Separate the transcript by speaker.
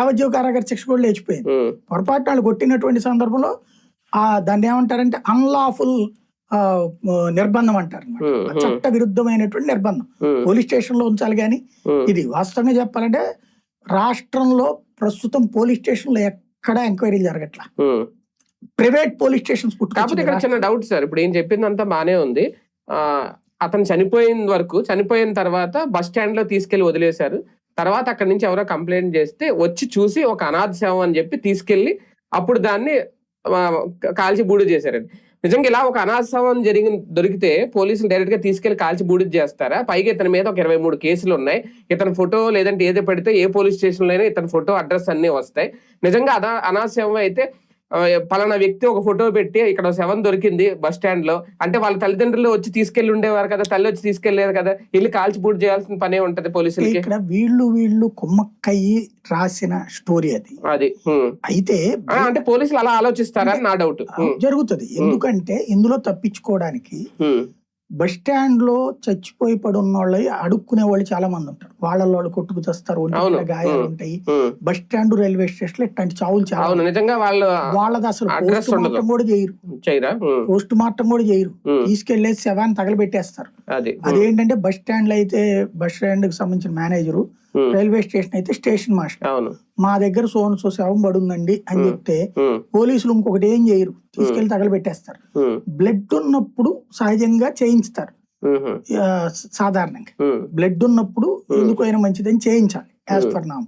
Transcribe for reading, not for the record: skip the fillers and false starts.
Speaker 1: యావజ్జీవ కారాగార శిక్ష కూడా లేచిపోయింది. పొరపాటు వాళ్ళు కొట్టినటువంటి సందర్భంలో దాన్ని ఏమంటారంటే అన్లాఫుల్ నిర్బంధం అంటారు అనమాట. చట్ట విరుద్ధమైనటువంటి నిర్బంధం పోలీస్ స్టేషన్ లో ఉంచాలి. కానీ ఇది వాస్తవంగా చెప్పాలంటే రాష్ట్రంలో ప్రస్తుతం పోలీస్ స్టేషన్ లో ఎక్కడా ఎంక్వైరీలు జరగట్లా, ప్రైవేట్ పోలీస్ స్టేషన్స్
Speaker 2: కాకపోతే ఇక్కడ చిన్న డౌట్ సార్. ఇప్పుడు ఏం చెప్పిందంతా బానే ఉంది. అతను చనిపోయిన తర్వాత బస్ స్టాండ్ లో తీసుకెళ్లి వదిలేశారు. తర్వాత అక్కడి నుంచి ఎవరో కంప్లైంట్ చేస్తే వచ్చి చూసి ఒక అనాథ శవం అని చెప్పి తీసుకెళ్లి అప్పుడు దాన్ని కాల్చి బూడి చేశారండి. నిజంగా ఇలా ఒక అనాథ శవం దొరికితే పోలీసులు డైరెక్ట్ గా తీసుకెళ్లి కాల్చి బూడిద చేస్తారా? పైగా ఇతని మీద ఒక 23 కేసులు ఉన్నాయి. ఇతని ఫోటో లేదంటే ఏదో పెడితే ఏ పోలీస్ స్టేషన్ లో అయినా ఇతని ఫోటో అడ్రస్ అన్ని వస్తాయి. నిజంగా అనాథ శవం అయితే పలానా వ్యక్తి ఒక ఫోటో పెట్టి ఇక్కడ శవం దొరికింది బస్ స్టాండ్ లో అంటే వాళ్ళ తల్లిదండ్రులు వచ్చి తీసుకెళ్లి ఉండేవారు కదా, తల్లి వచ్చి తీసుకెళ్లేరు కదా, ఇల్లు కాల్చి బూడి చేయాల్సిన పనే ఉంటది పోలీసులకి.
Speaker 1: ఇక్కడ వీళ్ళు కుమ్మక్కయ్యి రాసిన స్టోరీ అది. అయితే
Speaker 2: అంటే పోలీసులు అలా ఆలోచిస్తారని నా డౌట్.
Speaker 1: జరుగుతుంది. ఎందుకంటే ఇందులో తప్పించుకోవడానికి బస్ స్టాండ్ లో చచ్చిపోయి పడి ఉన్న వాళ్ళు అడుక్కునే వాళ్ళు చాలా మంది ఉంటారు. వాళ్ళు కొట్టుకు చేస్తారు, గాయాలు ఉంటాయి. బస్ స్టాండ్ రైల్వే స్టేషన్ లో ఇట్లాంటి చావులు చాలా.
Speaker 2: నిజంగా
Speaker 1: వాళ్ళది అసలు పోస్ట్ మార్టం కూడా చేయరు, పోస్ట్ మార్టం కూడా చేయరు. తీసుకెళ్లేసి శవాన్ని తగలబెట్టేస్తారు. అదేంటంటే బస్ స్టాండ్ లో అయితే బస్ స్టాండ్ కి సంబంధించిన మేనేజరు, రైల్వే స్టేషన్ అయితే స్టేషన్ మాస్టర్ మా దగ్గర సో శవం పడుందండి అని చెప్తే పోలీసులు ఇంకొకటి ఏం చేయరు, తీసుకెళ్లి తగలబెట్టేస్తారు. బ్లడ్ ఉన్నప్పుడు సహజంగా చేయించుతారు. సాధారణంగా బ్లడ్ ఉన్నప్పుడు ఎందుకైనా మంచిదని చేయించాలి యాజ్ పర్ నామ్.